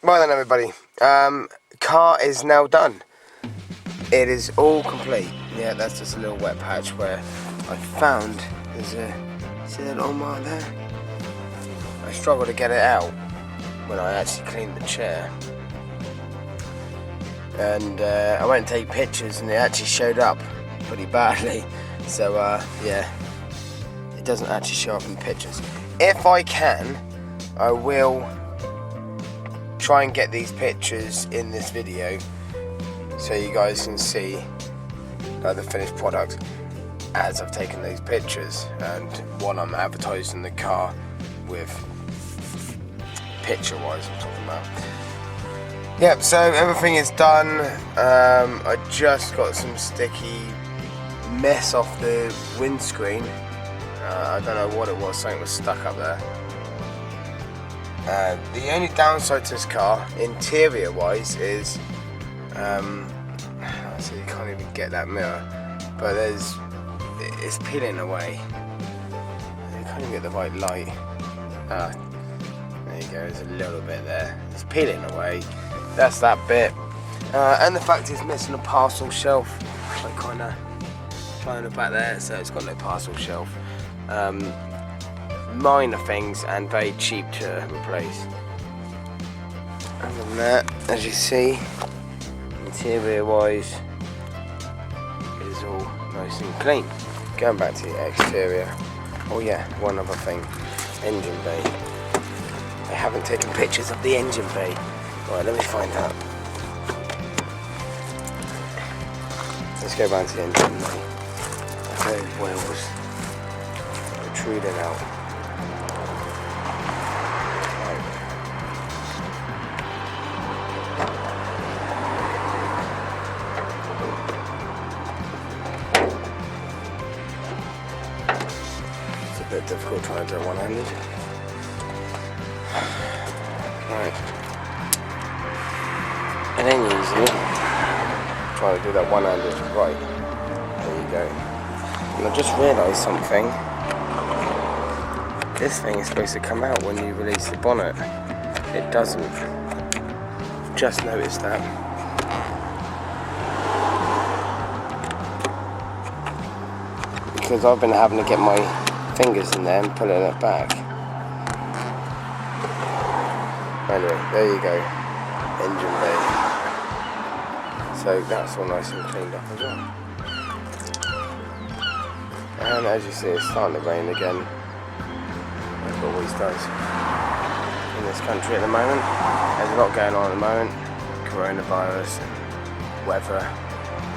Well then everybody, car is now done. It is all complete. Yeah, that's just a little wet patch where I found there's see that little mark there? I struggled to get it out when I actually cleaned the chair. And I went to take pictures and it actually showed up pretty badly. So yeah, it doesn't actually show up in pictures. If I can, I will try and get these pictures in this video so you guys can see the finished product as I've taken these pictures and what I'm advertising the car with picture wise I'm talking about. Yep, so everything is done. I just got some sticky mess off the windscreen. I don't know what it was, something was stuck up there. The only downside to this car, interior wise, is so you can't even get that mirror, but it's peeling away. You can't even get the right light. There you go, there's a little bit there. It's peeling away. That's that bit. And the fact it's missing a parcel shelf. I kind of trying it back there, so it's got no parcel shelf. Minor things and very cheap to replace. Other than that, as you see, interior wise is all nice and clean. Going back to the exterior, oh yeah, one other thing, engine bay. I haven't taken pictures of the engine bay. Right, let me find out. Let's go back to the engine bay. Those wheels protruding out. A bit difficult trying to do it one-handed. Right. It ain't easy trying to do that one-handed. Right. There you go. And I just realised something. This thing is supposed to come out when you release the bonnet. It doesn't. Just noticed that. Because I've been having to get my fingers in there and pulling it back. Anyway, there you go, engine bay. So that's all nice and cleaned up as well. And as you see, it's starting to rain again, as it always does in this country at the moment. There's a lot going on at the moment, coronavirus and weather.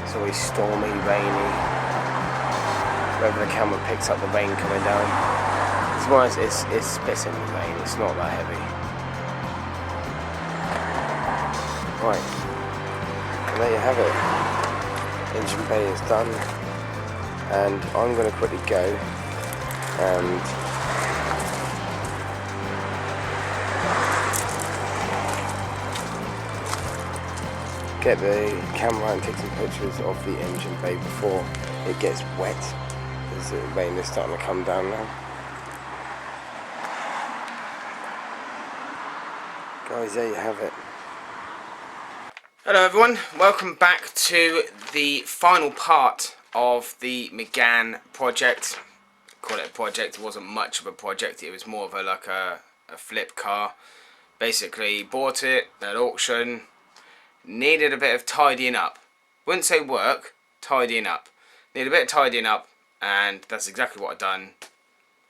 It's always stormy, rainy. Whether the camera picks up the rain coming down. It's more as it's spitting the rain, it's not that heavy. Right, and there you have it. Engine bay is done, and I'm going to quickly go and get the camera and take some pictures of the engine bay before it gets wet. The rain is starting to come down now. Guys, there you have it. Hello everyone, welcome back to the final part of the Megane project. Call it a project, it wasn't much of a project, it was more of a flip car. Basically bought it at auction, needed a bit of tidying up. Wouldn't say work, tidying up. Needed a bit of tidying up. And that's exactly what I've done,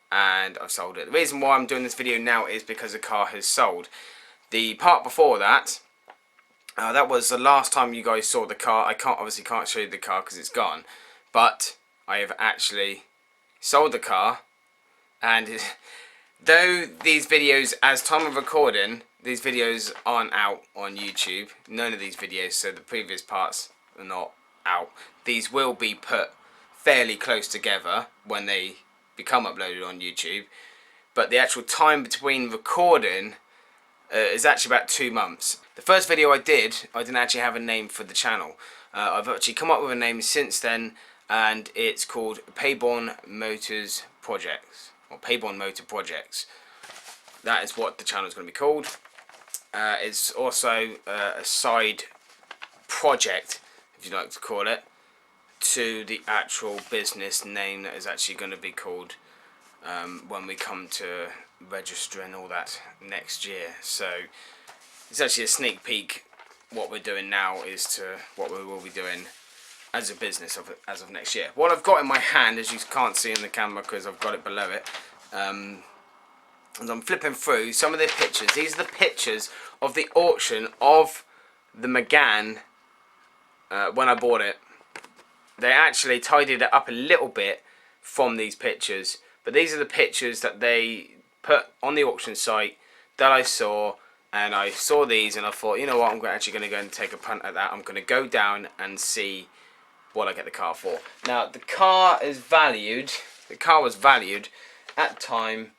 and I've sold it. The reason why I'm doing this video now is because the car has sold. The part before that, that was the last time you guys saw the car. I obviously can't show you the car because it's gone, but I have actually sold the car. And though these videos, as time of recording, these videos aren't out on YouTube, none of these videos, so the previous parts are not out. These will be put fairly close together when they become uploaded on YouTube, but the actual time between recording is actually about 2 months. The first video I didn't actually have a name for the channel. I've actually come up with a name since then, and it's called Paybourne Motors Projects, or Paybourne Motor Projects. That is what the channel is going to be called. It's also a side project, if you like to call it, to the actual business name that is actually going to be called when we come to register and all that next year. So it's actually a sneak peek. What we're doing now is to what we will be doing as a business as of next year. What I've got in my hand, as you can't see in the camera because I've got it below it, as I'm flipping through some of the pictures. These are the pictures of the auction of the Megane when I bought it. They actually tidied it up a little bit from these pictures, but these are the pictures that they put on the auction site that I saw, and I saw these and I thought, you know what, I'm actually going to go and take a punt at that. I'm going to go down and see what I get the car for. Now the car was valued at the time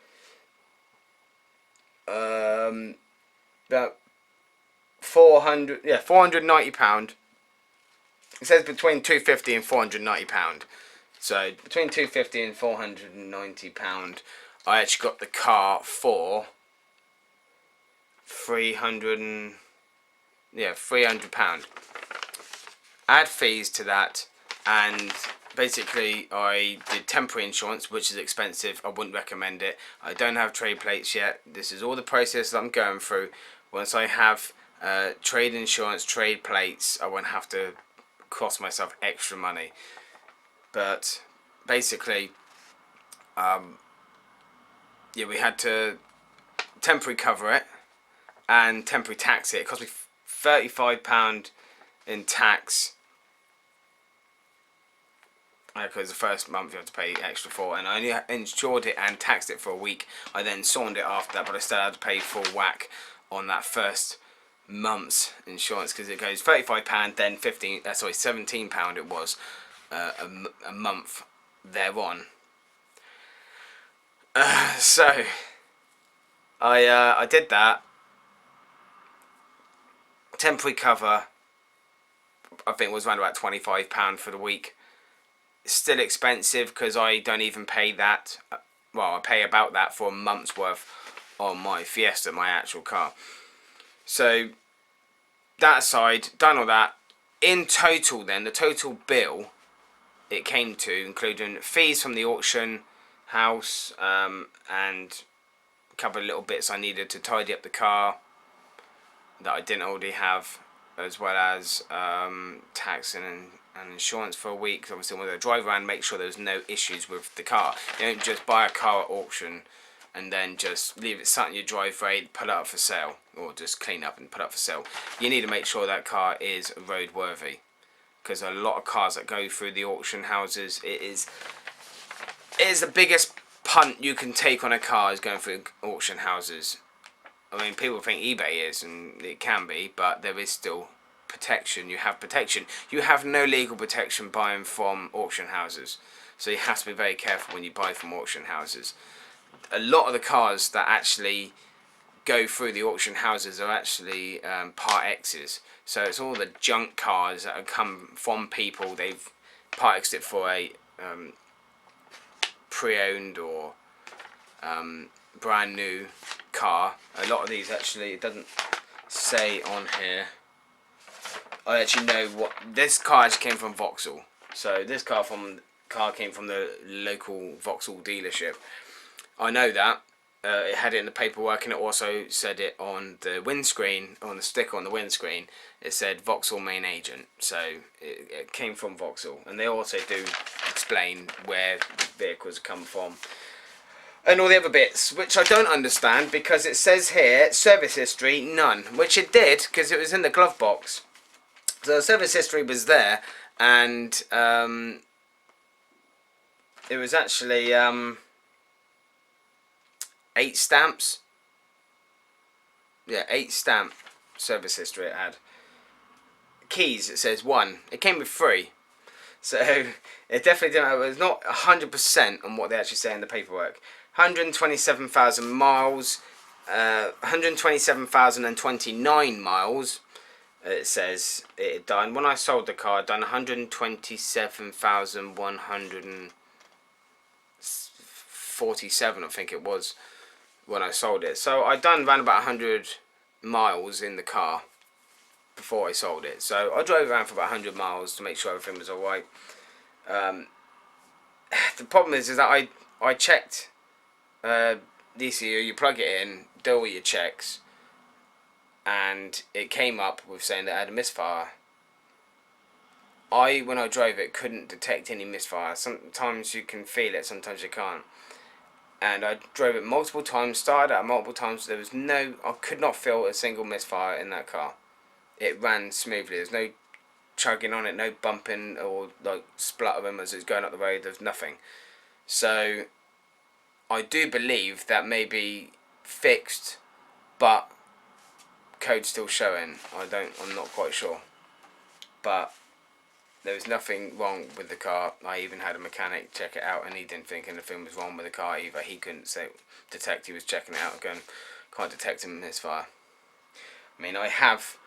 about £490. It says between £250 and £490. So between £250 and £490, I actually got the car for £300. Add fees to that, and basically I did temporary insurance, which is expensive. I wouldn't recommend it. I don't have trade plates yet. This is all the process that I'm going through. Once I have trade insurance, trade plates, I won't have to cost myself extra money. But basically, yeah, we had to temporary cover it and temporary tax it. It cost me £35 in tax, because the first month you have to pay extra for, and I only insured it and taxed it for a week. I then sawned it after that, but I still had to pay full whack on that first month's insurance, because it goes £35, then £17 it was a month thereon. So I did that temporary cover. I think it was around about £25 for the week. It's still expensive because I don't even pay that. Well, I pay about that for a month's worth on my Fiesta, my actual car. So that aside, done all that. In total then, the total bill it came to, including fees from the auction house and a couple of little bits I needed to tidy up the car that I didn't already have, as well as tax and insurance for a week. Obviously I wanted to drive around and make sure there's no issues with the car. You don't just buy a car at auction and then just leave it sat in your driveway, put it up for sale, or just clean up and put it up for sale. You need to make sure that car is roadworthy, because a lot of cars that go through the auction houses, it is the biggest punt you can take on a car, is going through auction houses. I mean, people think eBay is, and it can be, but there is still protection. You have protection. You have no legal protection buying from auction houses, so you have to be very careful when you buy from auction houses. A lot of the cars that actually go through the auction houses are actually Part X's, so it's all the junk cars that have come from people. They've Part X'd it for a pre-owned or brand new car. A lot of these actually, it doesn't say on here. I actually know what this car actually came from. Vauxhall. So this car came from the local Vauxhall dealership. I know that. It had it in the paperwork, and it also said it on the windscreen, on the sticker on the windscreen. It said Vauxhall main agent. So it came from Vauxhall, and they also do explain where the vehicles come from and all the other bits, which I don't understand, because it says here service history none, which it did because it was in the glove box. So the service history was there, and it was actually 8 stamps. Yeah, 8 stamp service history it had. Keys, it says 1. It came with 3. So it definitely didn't. It was not 100% on what they actually say in the paperwork. 127,000 miles, 127,029 miles. It says it had done. When I sold the car, I'd done 127,147, I think it was, when I sold it. So I'd done around about 100 miles in the car before I sold it. So I drove around for about 100 miles to make sure everything was alright. The problem is that I checked the ECU, you plug it in, do all your checks, and it came up with saying that I had a misfire. When I drove it, couldn't detect any misfire. Sometimes you can feel it, sometimes you can't. And I drove it multiple times, started out multiple times. I could not feel a single misfire in that car. It ran smoothly. There's no chugging on it, no bumping or like spluttering as it's going up the road. There's nothing. So I do believe that may be fixed, but code's still showing. I'm not quite sure. But there was nothing wrong with the car. I even had a mechanic check it out, and he didn't think anything was wrong with the car either. He couldn't detect. He was checking it out again. Can't detect a misfire. I mean, I have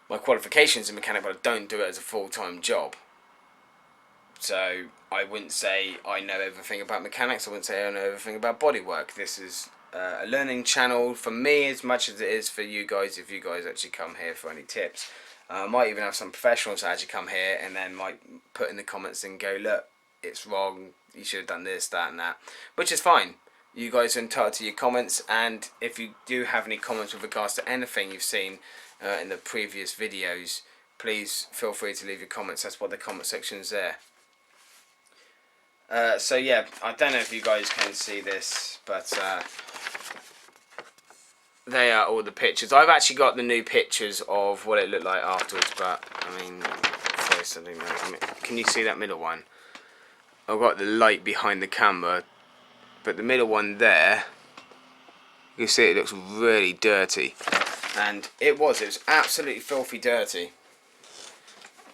my qualifications in mechanic, but I don't do it as a full-time job. So I wouldn't say I know everything about mechanics. I wouldn't say I know everything about bodywork. This is a learning channel for me as much as it is for you guys, if you guys actually come here for any tips. I might even have some professionals that actually come here and then might put in the comments and go, look, it's wrong, you should have done this, that and that, which is fine. You guys are entitled to your comments, and if you do have any comments with regards to anything you've seen in the previous videos, please feel free to leave your comments. That's what the comment section is there. So yeah, I don't know if you guys can see this, but they are all the pictures. I've actually got the new pictures of what it looked like afterwards, but I mean, first, I don't know. I mean, can you see that middle one? I've got the light behind the camera, but the middle one there, you see it looks really dirty, and it was absolutely filthy dirty.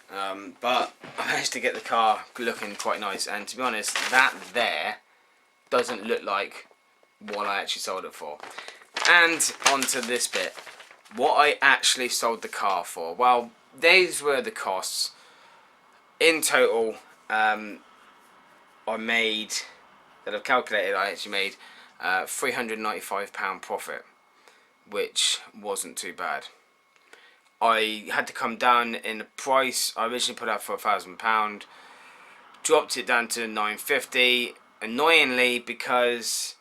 But I managed to get the car looking quite nice, and to be honest, that there doesn't look like what I actually sold it for. And onto this bit, what I actually sold the car for. Well, these were the costs. In total, I actually made £395 profit, which wasn't too bad. I had to come down in the price. I originally put out for £1,000, dropped it down to £950, annoyingly, because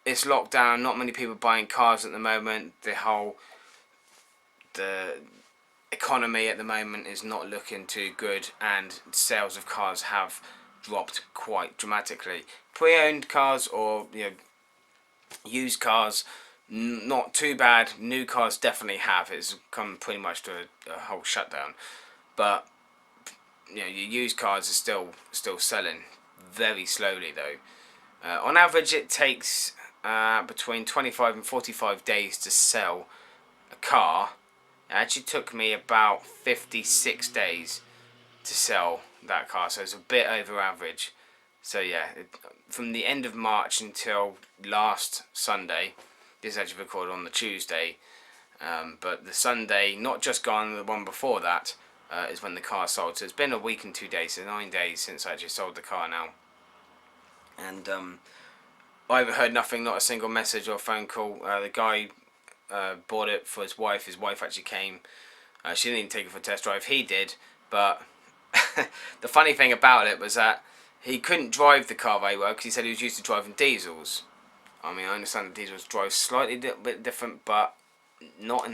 it's locked down, not many people buying cars at the moment. The economy at the moment is not looking too good, and sales of cars have dropped quite dramatically. Pre-owned cars or used cars, not too bad. New cars definitely have. It's come pretty much to a whole shutdown. But your used cars are still selling very slowly though. On average, it takes between 25 and 45 days to sell a car. It actually took me about 56 days to sell that car, so it's a bit over average. So yeah, from the end of March until last Sunday, this is actually recorded on the Tuesday, but the Sunday, not just gone, the one before that, is when the car sold. So it's been a week and 2 days, so 9 days since I actually sold the car now. And I've heard nothing, not a single message or phone call. The guy bought it for his wife. His wife actually came. She didn't even take it for a test drive. He did, but the funny thing about it was that he couldn't drive the car very well because he said he was used to driving diesels. I mean, I understand the diesels drive slightly bit different, but not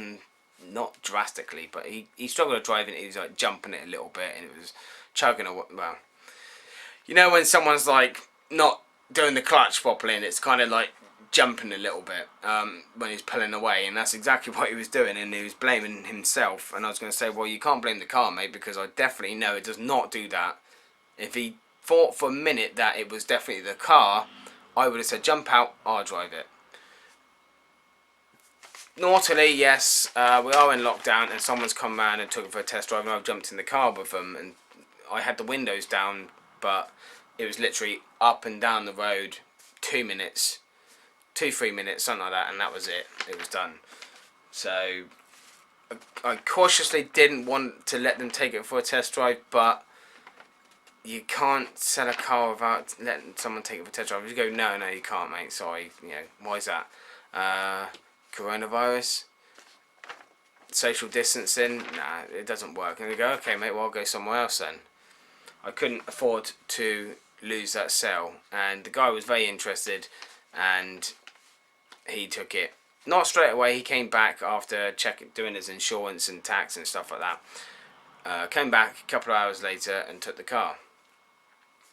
drastically. But he struggled to drive it. He was like jumping it a little bit, and it was chugging. Well, you know when someone's like not doing the clutch properly, and it's kind of like jumping a little bit when he's pulling away, and that's exactly what he was doing, and he was blaming himself. And I was going to say, well, you can't blame the car, mate, because I definitely know it does not do that. If he thought for a minute that it was definitely the car, I would have said, jump out, I'll drive it. Naughtily, yes, we are in lockdown, and someone's come round and took it for a test drive, and I've jumped in the car with them, and I had the windows down, but it was literally up and down the road, 2 minutes, 2-3 minutes, something like that, and that was it. It was done. So I cautiously didn't want to let them take it for a test drive, but you can't sell a car without letting someone take it for a test drive. You go, no, you can't, mate. Sorry. Why is that? Coronavirus. social distancing, nah, it doesn't work. And they go, okay mate, well I'll go somewhere else then. I couldn't afford to lose that sale, and the guy was very interested, and he took it. Not straight away, he came back after doing his insurance and tax and stuff like that. Came back a couple of hours later and took the car.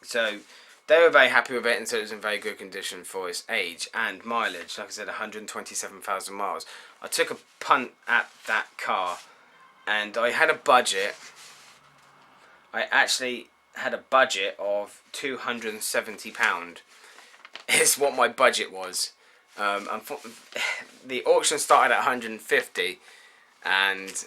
So they were very happy with it, and so it was in very good condition for its age and mileage. Like I said, 127,000 miles. I took a punt at that car, and I had a budget. I actually had a budget of £270 is what my budget was. The auction started at 150, and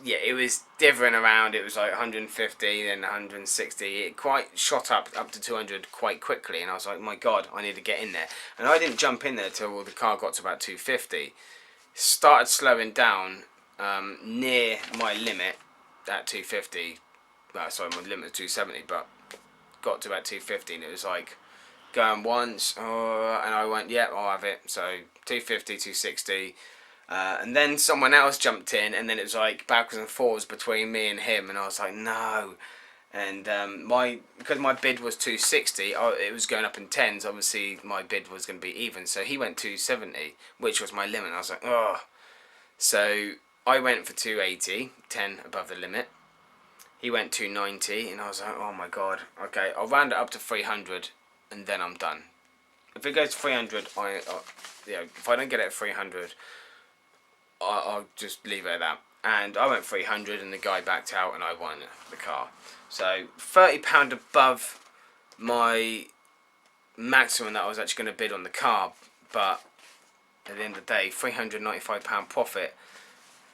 yeah, it was different around. It was like 150, then 160. It quite shot up to 200 quite quickly, and I was like, my God, I need to get in there. And I didn't jump in there till the car got to about 250. Started slowing down near my limit at 250. Well, sorry, my limit was 270, but got to about 250, and it was like going once, and I went, yeah, I'll have it. So 250, 260. And then someone else jumped in, and then it was like backwards and forwards between me and him, and I was like, no. And because my bid was 260, it was going up in tens. Obviously, my bid was going to be even, so he went 270, which was my limit. I was like, oh. So I went for 280, 10 above the limit. He went 290, and I was like, oh my God. Okay, I'll round it up to 300, and then I'm done. If it goes to 300, if I don't get it at 300. I'll just leave it at that. And I went 300, and the guy backed out, and I won the car. So £30 above my maximum that I was actually going to bid on the car, but at the end of the day, £395 profit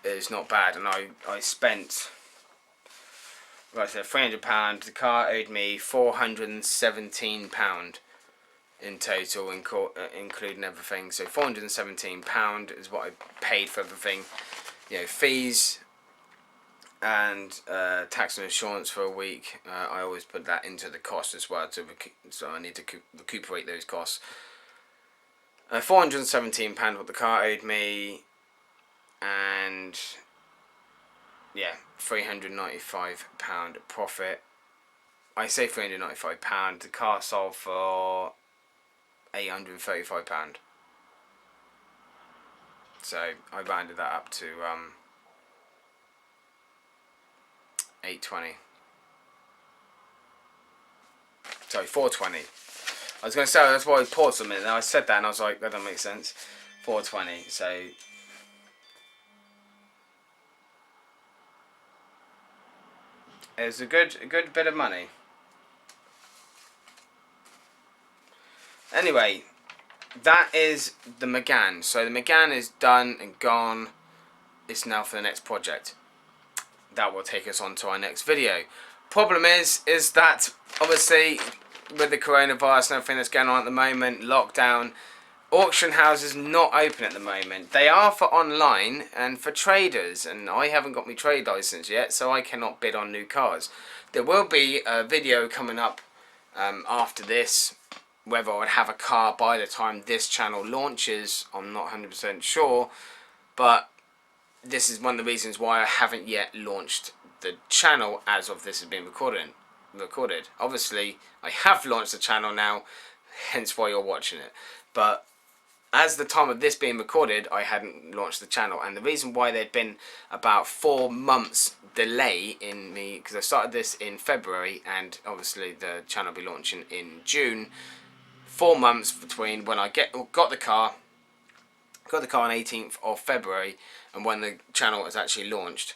is not bad. And I spent, like I said, £300. The car owed me £417 in total, including everything. So £417 is what I paid for everything. You know, fees and tax and insurance for a week. I always put that into the cost as well, so I need to recuperate those costs. £417 what the car owed me, and yeah, £395 profit. I say £395. The car sold for £835. So I rounded that up to 820. Sorry, 420. I was going to say, that's why I paused a minute. Then I said that, and I was like, that doesn't make sense. 420. So it was a good bit of money. Anyway, that is the Megane. So the Megane is done and gone. It's now for the next project. That will take us on to our next video. Problem is that obviously with the coronavirus and everything that's going on at the moment, lockdown, auction houses not open at the moment. They are for online and for traders, and I haven't got my trade license yet, so I cannot bid on new cars. There will be a video coming up after this. Whether I would have a car by the time this channel launches, I'm not 100% sure, but this is one of the reasons why I haven't yet launched the channel as of this has been recorded. Obviously, I have launched the channel now, hence why you're watching it. But as the time of this being recorded, I hadn't launched the channel, and the reason why there'd been about 4 months delay in me, because I started this in February, and obviously the channel will be launching in June. 4 months between when I got the car on 18th of February and when the channel was actually launched,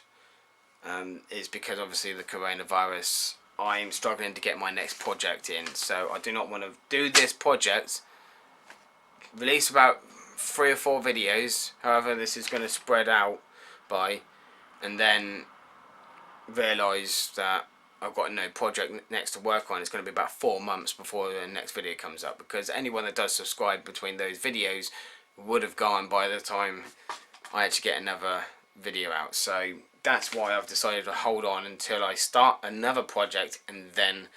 is because obviously the coronavirus. I'm struggling to get my next project in, so I do not want to do this project, release about 3 or 4 videos, however this is going to spread out by, and then realise that I've got no project next to work on. It's going to be about 4 months before the next video comes up, because anyone that does subscribe between those videos would have gone by the time I actually get another video out. So that's why I've decided to hold on until I start another project and then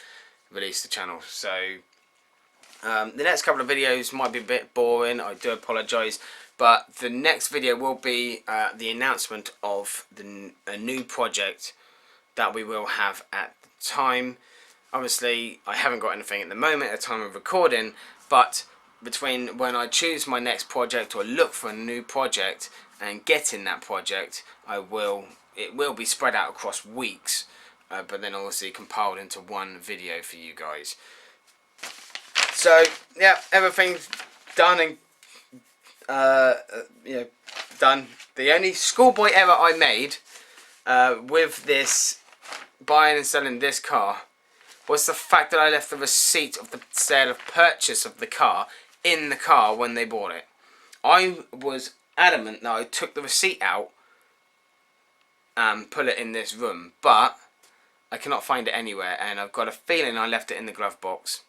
release the channel. So the next couple of videos might be a bit boring, I do apologise, But the next video will be the announcement of a new project that we will have at the time. Obviously, I haven't got anything at the moment at the time of recording, but between when I choose my next project or look for a new project and getting that project, it will be spread out across weeks, but then obviously compiled into one video for you guys. So yeah, everything's done and done. The only schoolboy error I made with this buying and selling this car was the fact that I left the receipt of the sale of purchase of the car in the car when they bought it. I was adamant that I took the receipt out and put it in this room, but I cannot find it anywhere, and I've got a feeling I left it in the glove box.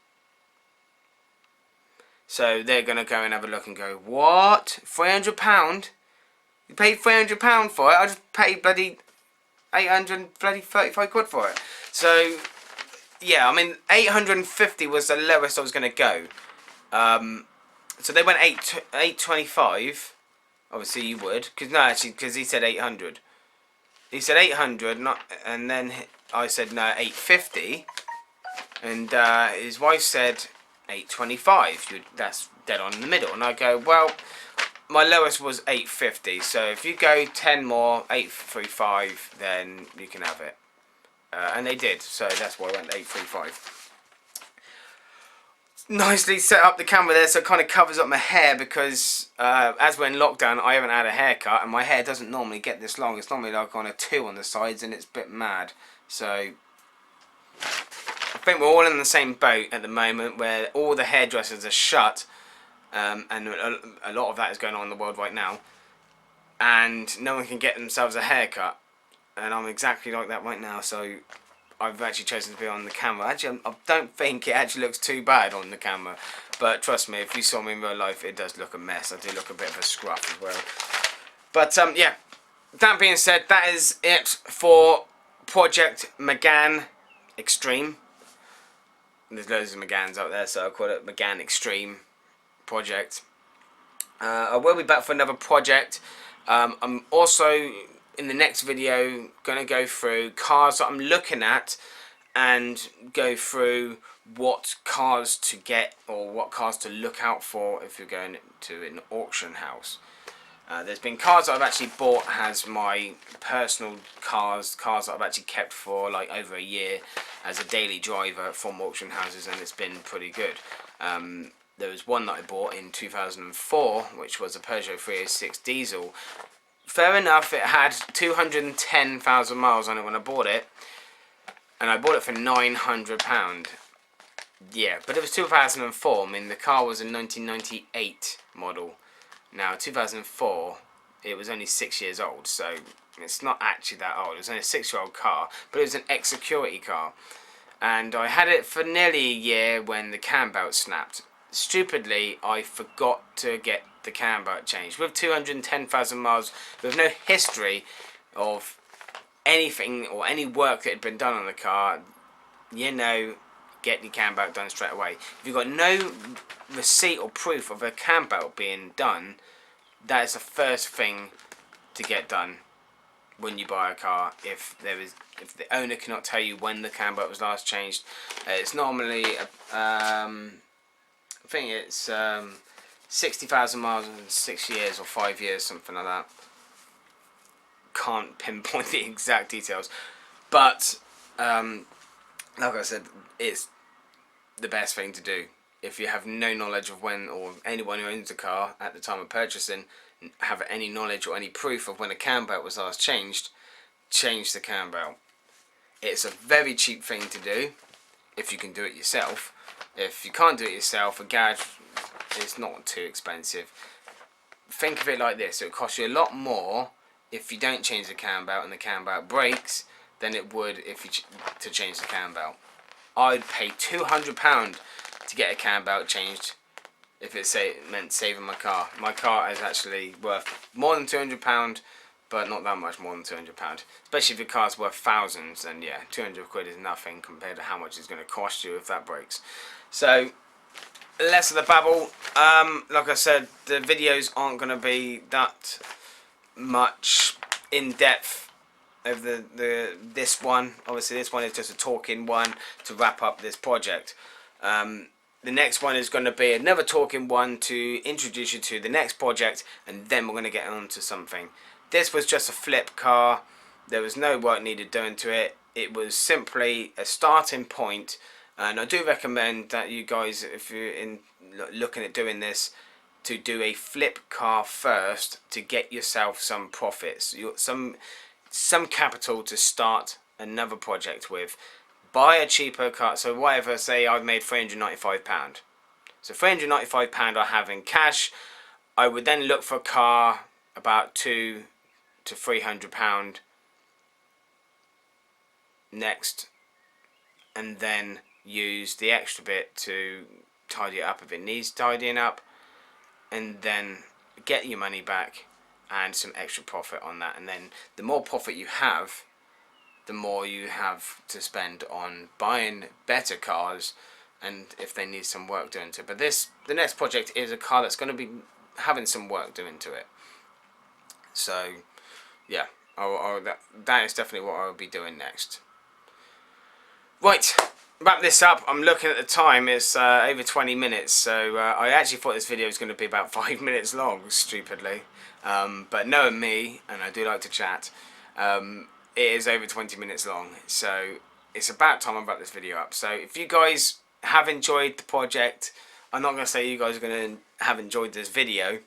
So they're going to go and have a look and go, what? £300? You paid £300 for it? I just paid bloody 835 quid for it. So, yeah, I mean, 850 was the lowest I was going to go. So they went 825. Obviously you would. Because he said 800. He said 800, and then I said, no, 850. And his wife said 825. That's dead on in the middle. And I go, well, my lowest was 850. So if you go 10 more, 835, then you can have it. And they did. So that's why I went 835. Nicely set up the camera there so it kind of covers up my hair, because as we're in lockdown I haven't had a haircut and my hair doesn't normally get this long. It's normally like on a 2 on the sides and it's a bit mad. So I think we're all in the same boat at the moment, where all the hairdressers are shut, and a lot of that is going on in the world right now, and no one can get themselves a haircut, and I'm exactly like that right now. So I've actually chosen to be on the camera. Actually, I don't think it actually looks too bad on the camera, but trust me, if you saw me in real life, it does look a mess. I do look a bit of a scruff as well. But yeah, that being said, that is it for Project Megane Extreme. There's loads of Meganes out there, so I call it Megane Extreme Project. I will be back for another project. I'm also, in the next video, going to go through cars that I'm looking at and go through what cars to get or what cars to look out for if you're going to an auction house. There's been cars that I've actually bought as my personal cars that I've actually kept for like over a year as a daily driver from auction houses, and it's been pretty good. There was one that I bought in 2004, which was a Peugeot 306 diesel. Fair enough, it had 210,000 miles on it when I bought it, and I bought it for £900. Yeah, but it was 2004. I mean, the car was a 1998 model. Now, 2004, it was only 6 years old, so it's not actually that old. It was only a 6-year-old car, but it was an ex-security car. And I had it for nearly a year when the cam belt snapped. Stupidly, I forgot to get the cam belt changed. With 210,000 miles, with no history of anything or any work that had been done on the car, get your cam belt done straight away. If you've got no receipt or proof of a cam belt being done, that is the first thing to get done when you buy a car. If the owner cannot tell you when the cam belt was last changed, it's normally I think it's 60,000 miles in 6 years or 5 years, something like that. Can't pinpoint the exact details, but like I said, it's the best thing to do. If you have no knowledge of when, or anyone who owns a car at the time of purchasing have any knowledge or any proof of when a cam belt was last changed, change the cam belt. It's a very cheap thing to do if you can do it yourself. If you can't do it yourself, a garage is not too expensive. Think of it like this: it would cost you a lot more if you don't change the cam belt and the cam belt breaks than it would if you to change the cam belt. I'd pay £200 to get a cam belt changed if it meant saving my car. My car is actually worth more than £200, but not that much more than £200. Especially if your car's worth thousands, then yeah, 200 quid is nothing compared to how much it's going to cost you if that breaks. So less of the babble. Like I said, the videos aren't going to be that much in depth of this one. Obviously this one is just a talking one to wrap up this project. The next one is going to be another talking one to introduce you to the next project, and then we're going to get on to something. This was just a flip car. There was no work needed doing to it. It was simply a starting point, and I do recommend that you guys, if you're looking at doing this, to do a flip car first to get yourself some profits, some capital to start another project with. Buy a cheaper car. So whatever, say I've made £395. So £395 I have in cash. I would then look for a car about £200 to £300 next, and then use the extra bit to tidy it up if it needs tidying up, and then get your money back and some extra profit on that. And then the more profit you have, the more you have to spend on buying better cars, and if they need some work doing to it. But the next project is a car that's going to be having some work doing to it. So yeah, that is definitely what I'll be doing next. Right, wrap this up. I'm looking at the time, it's over 20 minutes, so I actually thought this video was going to be about 5 minutes long, stupidly. But knowing me, and I do like to chat, it is over 20 minutes long, so it's about time I wrap this video up. So if you guys have enjoyed the project, I'm not going to say you guys are going to have enjoyed this video,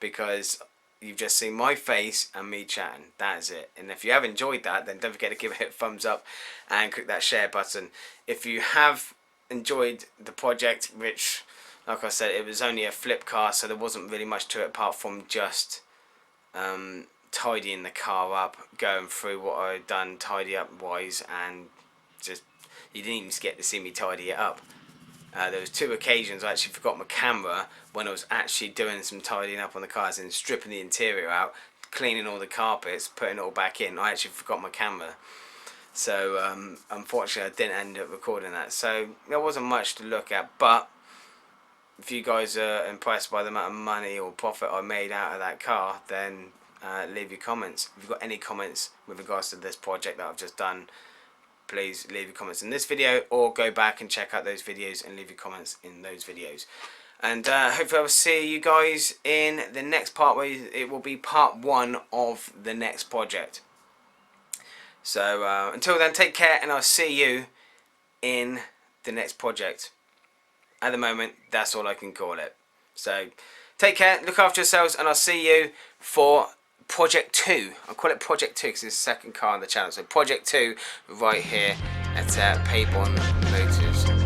because you've just seen my face and me chatting. That is it. And if you have enjoyed that, then don't forget to give it a thumbs up and click that share button. If you have enjoyed the project, which, like I said, it was only a flip car, so there wasn't really much to it apart from just tidying the car up, going through what I'd done tidy up wise, and just, you didn't even get to see me tidy it up. There was 2 occasions I actually forgot my camera when I was actually doing some tidying up on the cars and stripping the interior out, cleaning all the carpets, putting it all back in. I actually forgot my camera, so unfortunately I didn't end up recording that. So there wasn't much to look at, but if you guys are impressed by the amount of money or profit I made out of that car, then leave your comments. If you've got any comments with regards to this project that I've just done, please leave your comments in this video, or go back and check out those videos and leave your comments in those videos. And hopefully I will see you guys in the next part, where it will be part 1 of the next project. So until then, take care, and I'll see you in the next project. At the moment, that's all I can call it. So take care, look after yourselves, and I'll see you for Project 2. I'll call it Project 2 because it's the second car on the channel. So Project 2 right here at Paybourne Motors.